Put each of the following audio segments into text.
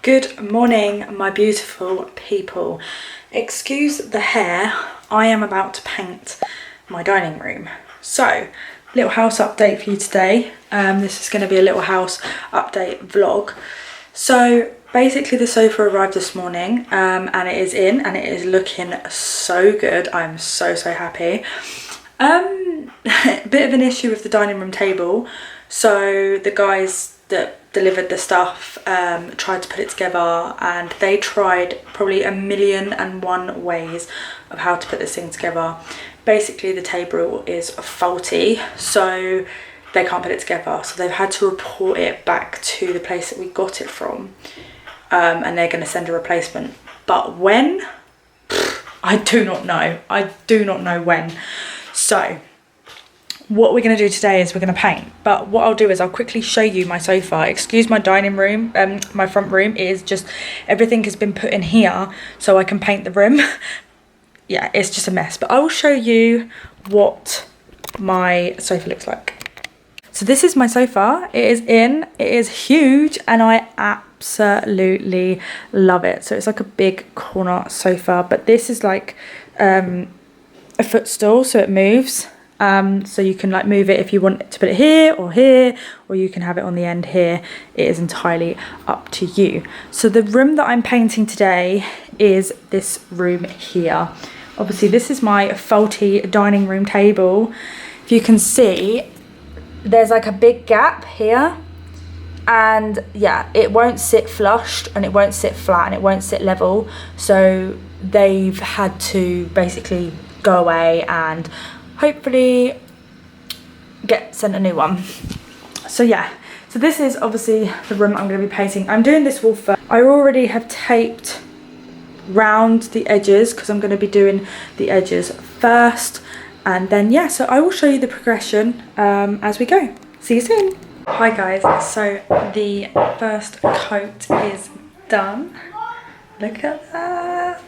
Good morning, my beautiful people. Excuse the hair, I am about to paint my dining room. So, little house update for you today. This is going to be a little house update vlog. So, basically the sofa arrived this morning and it is in and it is looking so good. I'm so happy. Bit of an issue with the dining room table. So, the guys that delivered the stuff tried to put it together and they tried probably 1,000,001 ways of how to put this thing together. Basically the table is faulty, so they can't put it together, so they've had to report it back to the place that we got it from, and they're going to send a replacement. But when? I do not know when. So what we're going to do today is we're going to paint, but what I'll do is I'll quickly show you my sofa. Excuse my dining room, my front room. It is just, everything has been put in here so I can paint the room. Yeah, it's just a mess, but I will show you what my sofa looks like. So this is my sofa. It is huge and I absolutely love it. So it's like a big corner sofa, but this is like a footstool, so it moves. So you can like move it if you want to put it here, or you can have it on the end here. It is entirely up to you. So the room that I'm painting today is this room here. Obviously this is my faulty dining room table. If you can see, there's like a big gap here, and yeah, it won't sit flushed and it won't sit flat and it won't sit level. So they've had to basically go away and hopefully get sent a new one. So yeah, so this is obviously the room I'm going to be painting. I'm doing this wall first. I already have taped round the edges because I'm going to be doing the edges first, and then yeah, so I will show you the progression as we go. See you soon. Hi guys, so the first coat is done. Look at that.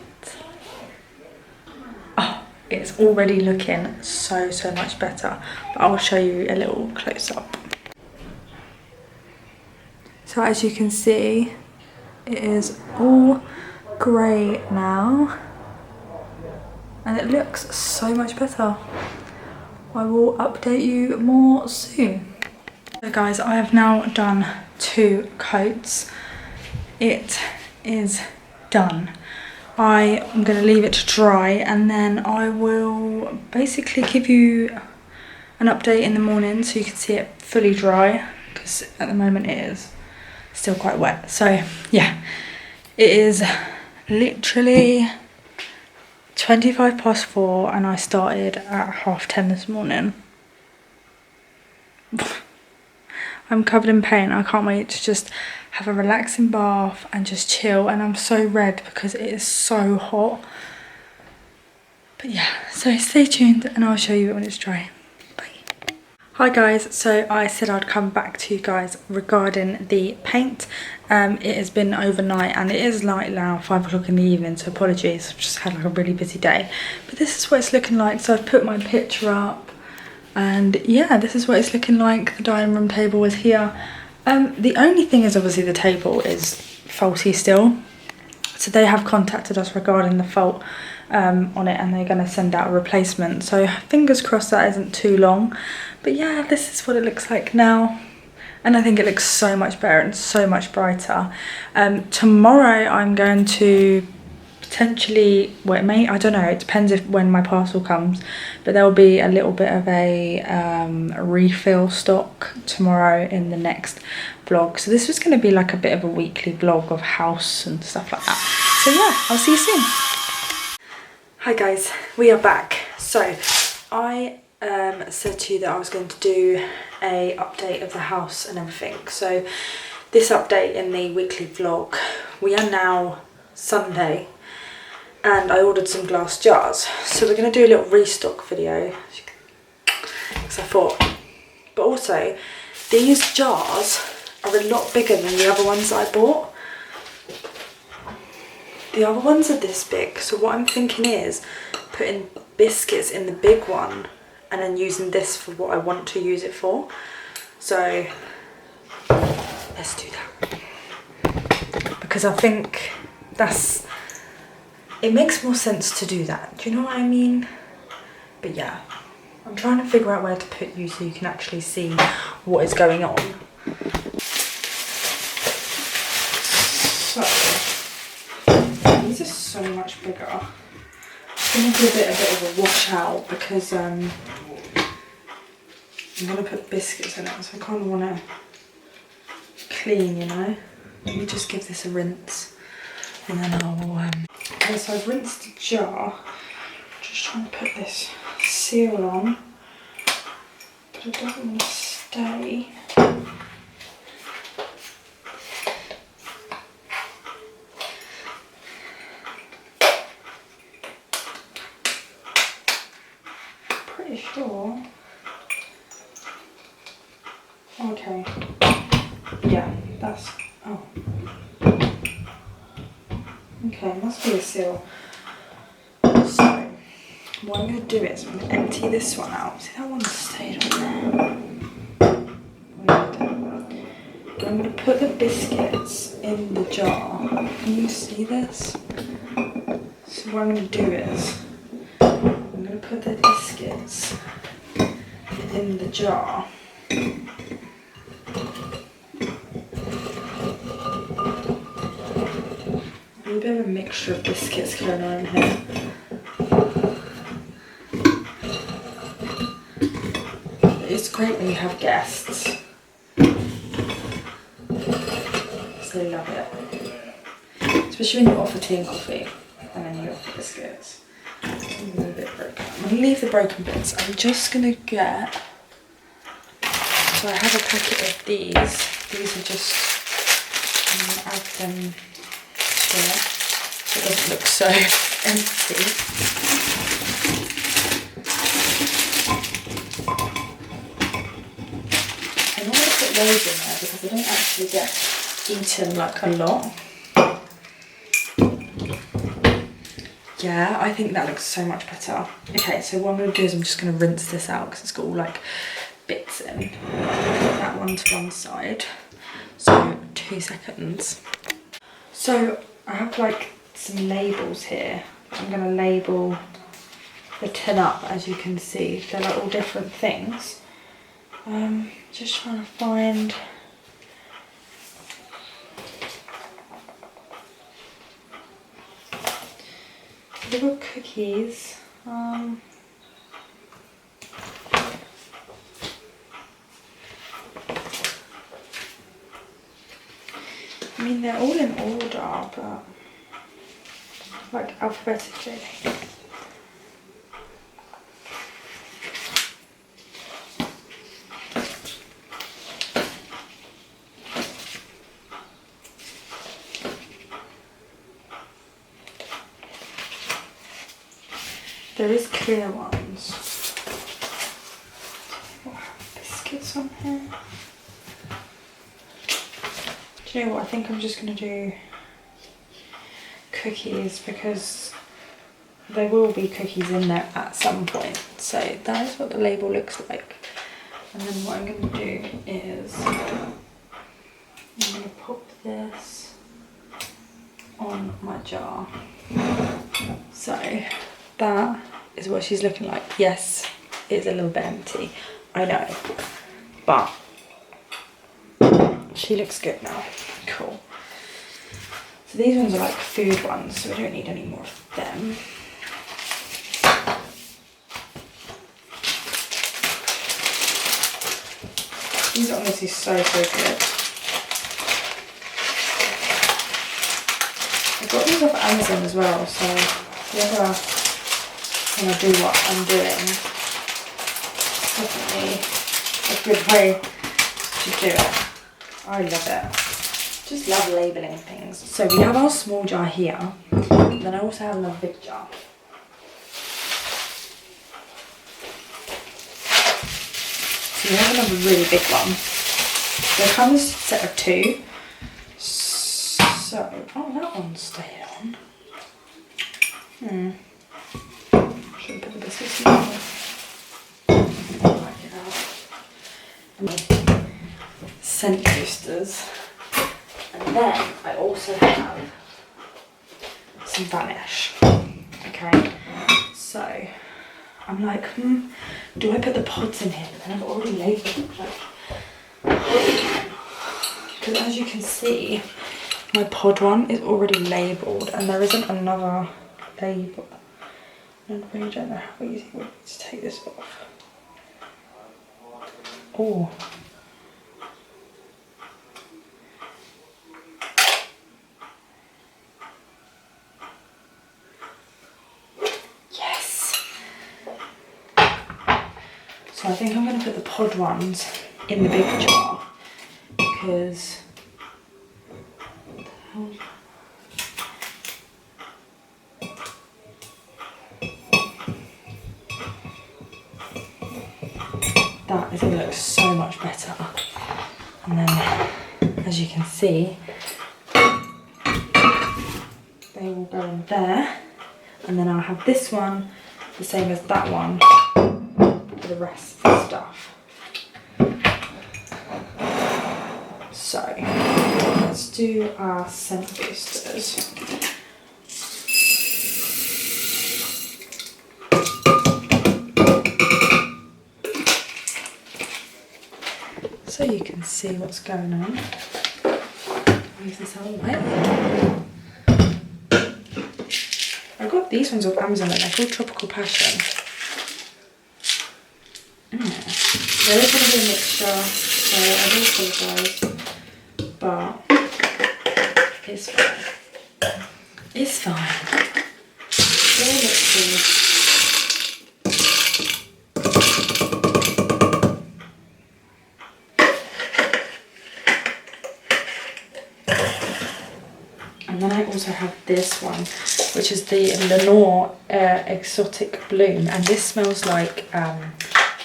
It's already looking so much better, but I'll show you a little close up. So as you can see, it is all grey now and it looks so much better. I will update you more soon. So guys, I have now done 2 coats. It is done. I am going to leave it to dry and then I will basically give you an update in the morning so you can see it fully dry, because at the moment it is still quite wet. So yeah, it is literally 4:25 and I started at 10:30 this morning. I'm covered in paint. I can't wait to just have a relaxing bath and just chill, and I'm so red because it is so hot. But yeah, so stay tuned and I'll show you it when it's dry. Bye. Hi guys, so I said I'd come back to you guys regarding the paint. It has been overnight and it is like now 5 o'clock in the evening, so apologies, I've just had like a really busy day. But this is what it's looking like. So I've put my picture up. And yeah, this is what it's looking like. The dining room table is here. The only thing is obviously the table is faulty still. So they have contacted us regarding the fault on it, and they're going to send out a replacement. So fingers crossed that isn't too long. But yeah, this is what it looks like now. And I think it looks so much better and so much brighter. Tomorrow I'm going to potentially, well, it may, I don't know, it depends when my parcel comes, but there will be a little bit of a refill stock tomorrow in the next vlog. So this was going to be like a bit of a weekly vlog of house and stuff like that. So yeah, I'll see you soon. Hi guys, we are back. So I said to you that I was going to do a update of the house and everything. So this update in the weekly vlog, we are now Sunday, and I ordered some glass jars, so we're going to do a little restock video, because I thought, but also these jars are a lot bigger than the other ones that I bought. The other ones are this big, so what I'm thinking is putting biscuits in the big one and then using this for what I want to use it for. So let's do that. because I think it makes more sense to do that. Do you know what I mean? But yeah, I'm trying to figure out where to put you so you can actually see what is going on. So, these are so much bigger. I'm going to do a bit of a wash out because I'm going to put biscuits in it, so I kind of want to clean, you know. Let me just give this a rinse and then I'll okay, so I've rinsed the jar. Just trying to put this seal on, but it doesn't want to stay. Pretty sure. Okay. Yeah, that's, oh. Okay, must be a seal. So, what I'm going to do is I'm going to empty this one out. See, that one stayed on there. Weird. I'm going to put the biscuits in the jar. Can you see this? So what I'm going to do is I'm going to put the biscuits in the jar. A bit of a mixture of biscuits going on in here. It's great when you have guests, because they love it. Especially when you offer tea and coffee and then you offer biscuits. It's a little bit broken. I'm going to leave the broken bits. I'm just going to get, so I have a packet of these. These are just, I'm going to add them to it so it doesn't look so empty. Loads in there because they don't actually get eaten like a lot. Yeah, I think that looks so much better. Okay, so what I'm going to do is I'm just going to rinse this out because it's got all like bits in. Put that one to one side. So 2 seconds. So I have like some labels here. I'm going to label the tin up, as you can see. They're like all different things. Just trying to find little cookies. I mean, they're all in order, but like alphabetically. There is clear ones. Oh, biscuits on here. Do you know what? I think I'm just going to do cookies because there will be cookies in there at some point. So that is what the label looks like. And then what I'm going to do is I'm going to pop this on my jar. So that is what she's looking like. Yes, it's a little bit empty, I know, but she looks good now. Cool. So these ones are like food ones, so we don't need any more of them. These are honestly so good. I got these off Amazon as well, so if you ever want to do what I'm doing, definitely a good way to do it. I love it. Just love labelling things. So we have our small jar here, and then I also have another big jar. So we have another really big one. So it comes a set of 2. So, oh, that one's stayed on. Should we put the biscuits in there? Work it out. Scent boosters. And then I also have some Vanish. Okay, so I'm like, do I put the pods in here? But then I've already labelled because as you can see, my pod one is already labelled and there isn't another label. And I really don't know how easy it would be to take this off. Oh. Yes. So I think I'm going to put the pod ones in the big jar because that is going to look so much better. And then, as you can see, they will go in there. And then I'll have this one the same as that one for the rest of the stuff. So, let's do our scent boosters. So you can see what's going on. Use this out of the way. I got these ones off Amazon and they're called Tropical Passion. There is going to be a mixture, so I do apologise, but it's fine. It's fine. It all looks good. And then I also have this one, which is the Lenore Exotic Bloom, and this smells like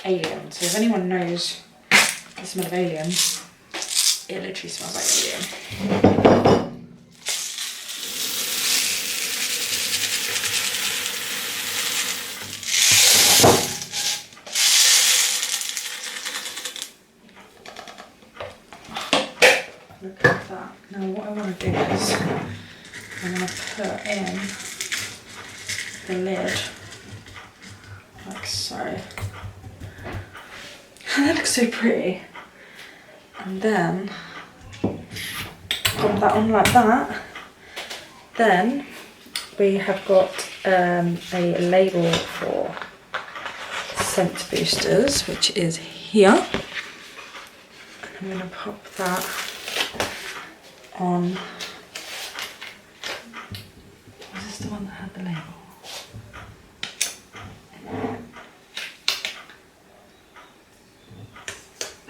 Alien. So if anyone knows the smell of Alien, it literally smells like Alien. Look at that. Now what I want to do is I'm going to put in the lid like so. That looks so pretty. And then pop that on like that. Then we have got a label for scent boosters, which is here. And I'm going to pop that on. Was this the one that had the label?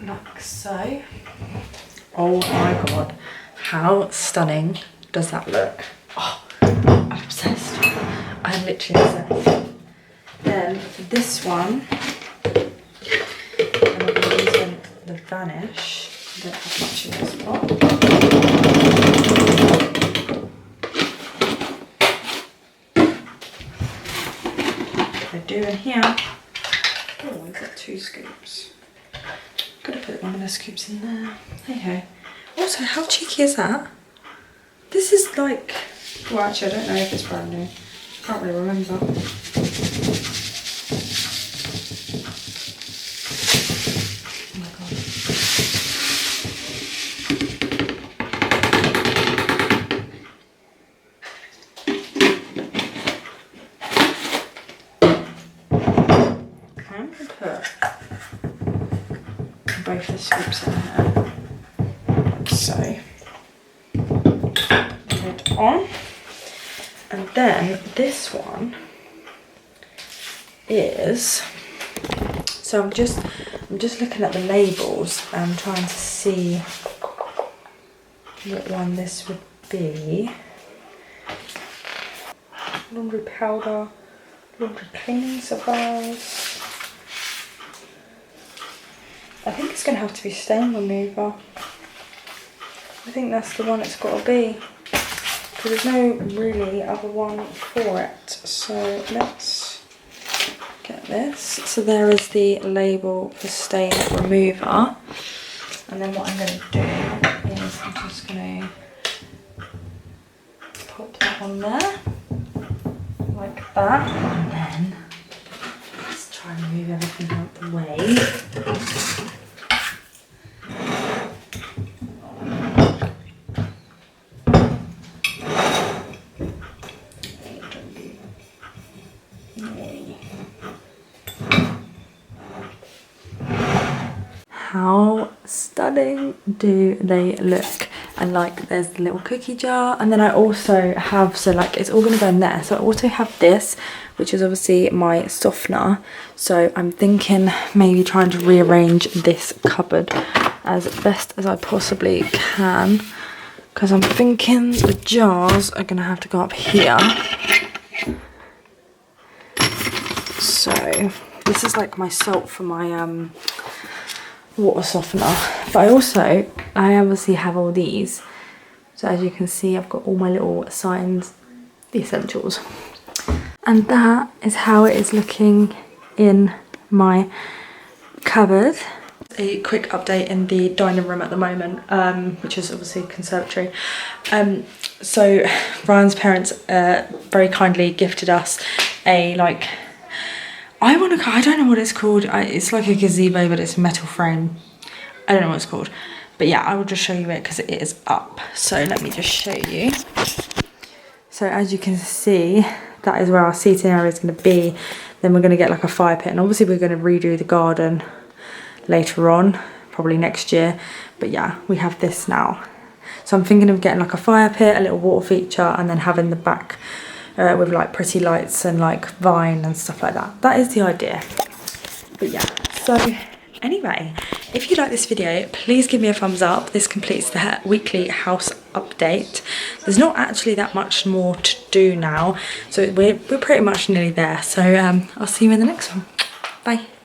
Like so. Oh my god, how stunning does that look? Oh, I'm obsessed. I'm literally obsessed. Then for this one, I'm going to be using the Vanish. I don't have much in this pot. I do in here. Oh, I've got 2 scoops. Gotta put one of the scoops in there. Hey ho. Also, how cheeky is that? This is like, well actually I don't know if it's brand new. Can't really remember. Oh my god. I'm gonna put both the scoops in there. So, lid on. And then this one is, so I'm just looking at the labels and trying to see what one this would be. Laundry powder, laundry cleaning supplies. I think it's going to have to be stain remover. I think that's the one it's got to be. Because there's no really other one for it. So let's get this. So there is the label for stain remover. And then what I'm going to do is I'm just going to on there, like that, and then let's try and move everything out the way. How stunning do they look? And like there's the little cookie jar, and then I also have, so like it's all going to go in there, so I also have this, which is obviously my softener. So I'm thinking maybe trying to rearrange this cupboard as best as I possibly can, because I'm thinking the jars are going to have to go up here. So this is like my salt for my water softener, but I obviously have all these, so as you can see I've got all my little signs, the essentials, and that is how it is looking in my cupboard. A quick update in the dining room at the moment, which is obviously conservatory. So Ryan's parents very kindly gifted us a like, I don't know what it's called. It's like a gazebo, but it's a metal frame. I don't know what it's called. But yeah, I will just show you it because it is up. So let me just show you. So as you can see, that is where our seating area is going to be. Then we're going to get like a fire pit. And obviously we're going to redo the garden later on, probably next year. But yeah, we have this now. So I'm thinking of getting like a fire pit, a little water feature, and then having the back with like pretty lights and like vine and stuff like that. That is the idea. But yeah, so anyway, if you like this video, please give me a thumbs up. This completes the weekly house update. There's not actually that much more to do now, so we're pretty much nearly there. So I'll see you in the next one. Bye.